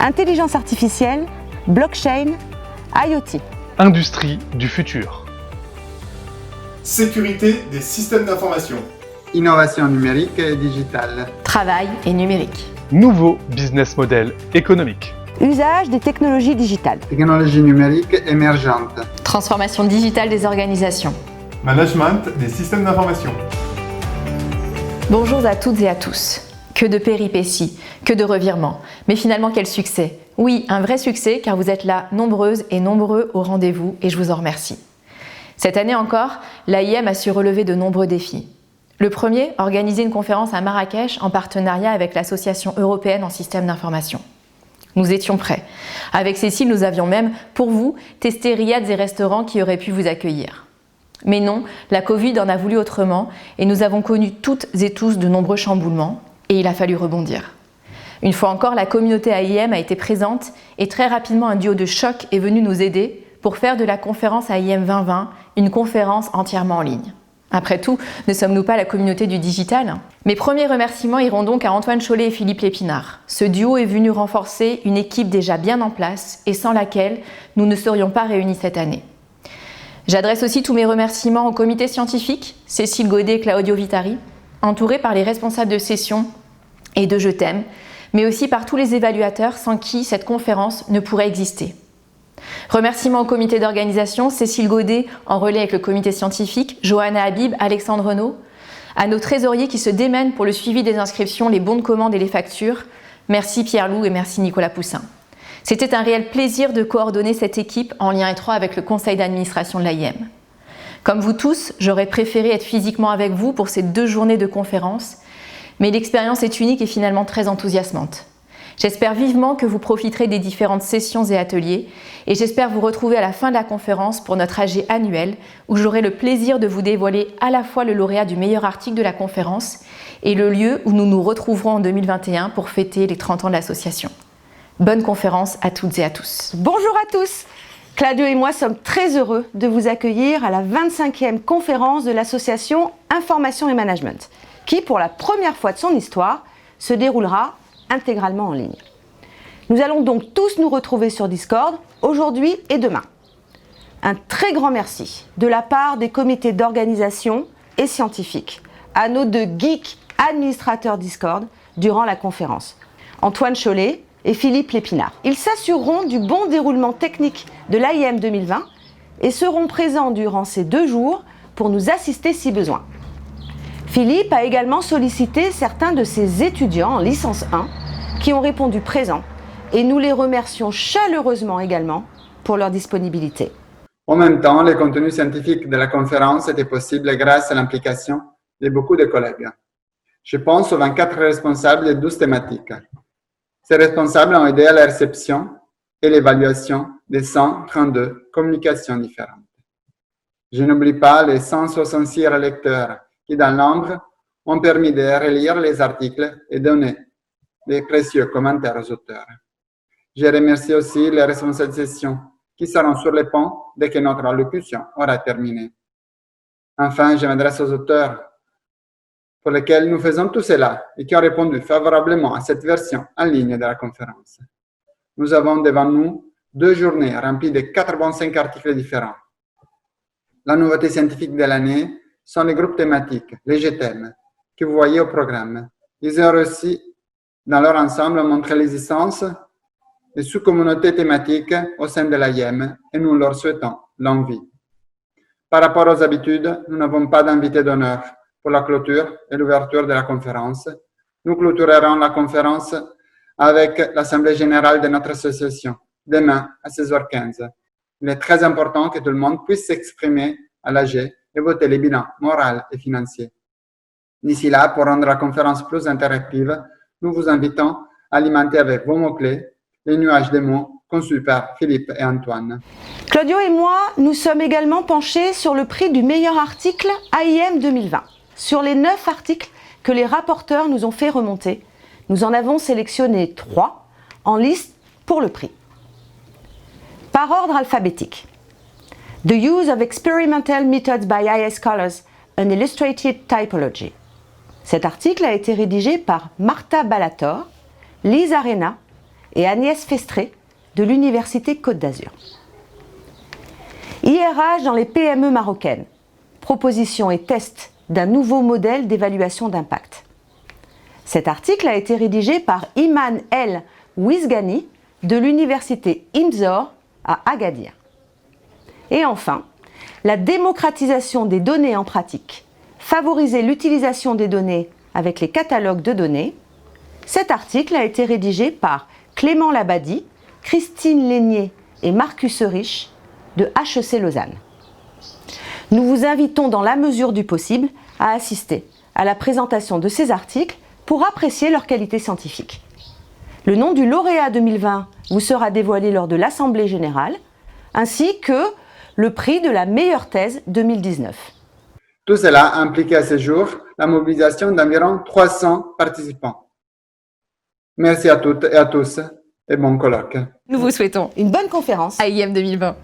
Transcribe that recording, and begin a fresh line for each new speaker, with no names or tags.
intelligence artificielle, blockchain, IoT.
Industrie du futur.
Sécurité des systèmes d'information.
Innovation numérique et digitale.
Travail et numérique.
Nouveau business model économique.
Usage des technologies digitales.
Technologie numérique émergente.
Transformation digitale des organisations.
Management des systèmes d'information.
Bonjour à toutes et à tous. Que de péripéties, que de revirements. Mais finalement, quel succès! Oui, un vrai succès car vous êtes là nombreuses et nombreux au rendez-vous et je vous en remercie. Cette année encore, l'AIM a su relever de nombreux défis. Le premier, organiser une conférence à Marrakech en partenariat avec l'Association européenne en systèmes d'information. Nous étions prêts. Avec Cécile, nous avions même, pour vous, testé riads et restaurants qui auraient pu vous accueillir. Mais non, la Covid en a voulu autrement et nous avons connu toutes et tous de nombreux chamboulements et il a fallu rebondir. Une fois encore, la communauté AIM a été présente et très rapidement un duo de choc est venu nous aider pour faire de la conférence AIM 2020 une conférence entièrement en ligne. Après tout, ne sommes-nous pas la communauté du digital? Mes premiers remerciements iront donc à Antoine Chollet et Philippe Lépinard. Ce duo est venu renforcer une équipe déjà bien en place et sans laquelle nous ne serions pas réunis cette année. J'adresse aussi tous mes remerciements au comité scientifique, Cécile Godet et Claudio Vitari, entourés par les responsables de session et de Je t'aime, mais aussi par tous les évaluateurs sans qui cette conférence ne pourrait exister. Remerciements au comité d'organisation, Cécile Godet en relais avec le comité scientifique, Johanna Habib, Alexandre Renaud, à nos trésoriers qui se démènent pour le suivi des inscriptions, les bons de commande et les factures. Merci Pierre Loup et merci Nicolas Poussin. C'était un réel plaisir de coordonner cette équipe en lien étroit avec le conseil d'administration de l'AIM. Comme vous tous, j'aurais préféré être physiquement avec vous pour ces 2 journées de conférence, mais l'expérience est unique et finalement très enthousiasmante. J'espère vivement que vous profiterez des différentes sessions et ateliers et j'espère vous retrouver à la fin de la conférence pour notre AG annuel où j'aurai le plaisir de vous dévoiler à la fois le lauréat du meilleur article de la conférence et le lieu où nous nous retrouverons en 2021 pour fêter les 30 ans de l'association. Bonne conférence à toutes et à tous.
Bonjour à tous. Claudio et moi sommes très heureux de vous accueillir à la 25e conférence de l'association Information et Management, qui, pour la première fois de son histoire, se déroulera intégralement en ligne. Nous allons donc tous nous retrouver sur Discord, aujourd'hui et demain. Un très grand merci de la part des comités d'organisation et scientifiques à nos 2 geeks administrateurs Discord durant la conférence, Antoine Chollet et Philippe Lépinard. Ils s'assureront du bon déroulement technique de l'AIM 2020 et seront présents durant ces 2 jours pour nous assister si besoin. Philippe a également sollicité certains de ses étudiants en licence 1 qui ont répondu présents et nous les remercions chaleureusement également pour leur disponibilité.
En même temps, le contenu scientifique de la conférence était possible grâce à l'implication de beaucoup de collègues. Je pense aux 24 responsables de 12 thématiques. Ces responsables ont aidé à la réception et l'évaluation des 132 communications différentes. Je n'oublie pas les 166 lecteurs qui, dans l'ombre, ont permis de relire les articles et donner des précieux commentaires aux auteurs. Je remercie aussi les responsables de session qui seront sur le pont dès que notre allocution aura terminé. Enfin, je m'adresse aux auteurs pour lesquels nous faisons tout cela et qui ont répondu favorablement à cette version en ligne de la conférence. Nous avons devant nous 2 journées remplies de 85 articles différents. La nouveauté scientifique de l'année sont les groupes thématiques, les Je t'aime, que vous voyez au programme. Ils ont réussi dans leur ensemble à montrer l'existence des sous-communautés thématiques au sein de l'AIM et nous leur souhaitons longue vie. Par rapport aux habitudes, nous n'avons pas d'invité d'honneur pour la clôture et l'ouverture de la conférence. Nous clôturerons la conférence avec l'Assemblée générale de notre association, demain à 16h15. Il est très important que tout le monde puisse s'exprimer à l'AG et voter les bilans moraux et financiers. D'ici là, pour rendre la conférence plus interactive, nous vous invitons à alimenter avec vos mots-clés les nuages de mots conçus par Philippe et Antoine.
Claudio et moi, nous sommes également penchés sur le prix du meilleur article AIM 2020. Sur les 9 articles que les rapporteurs nous ont fait remonter, nous en avons sélectionné 3 en liste pour le prix. Par ordre alphabétique. The Use of Experimental Methods by AI Scholars, an Illustrated Typology. Cet article a été rédigé par Marta Ballator, Lise Arena, et Agnès Festré de l'Université Côte d'Azur. IRH dans les PME marocaines. Proposition et test d'un nouveau modèle d'évaluation d'impact. Cet article a été rédigé par Iman El Ouizgani de l'Université Imzor à Agadir. Et enfin, la démocratisation des données en pratique. Favoriser l'utilisation des données avec les catalogues de données. Cet article a été rédigé par Clément Labadie, Christine Lénier et Marcus Rich de HEC Lausanne. Nous vous invitons dans la mesure du possible à assister à la présentation de ces articles pour apprécier leur qualité scientifique. Le nom du lauréat 2020 vous sera dévoilé lors de l'Assemblée générale, ainsi que le prix de la meilleure thèse 2019.
Tout cela implique à ce jour la mobilisation d'environ 300 participants. Merci à toutes et à tous et bon colloque.
Nous vous souhaitons
Une bonne conférence.
à IM 2020.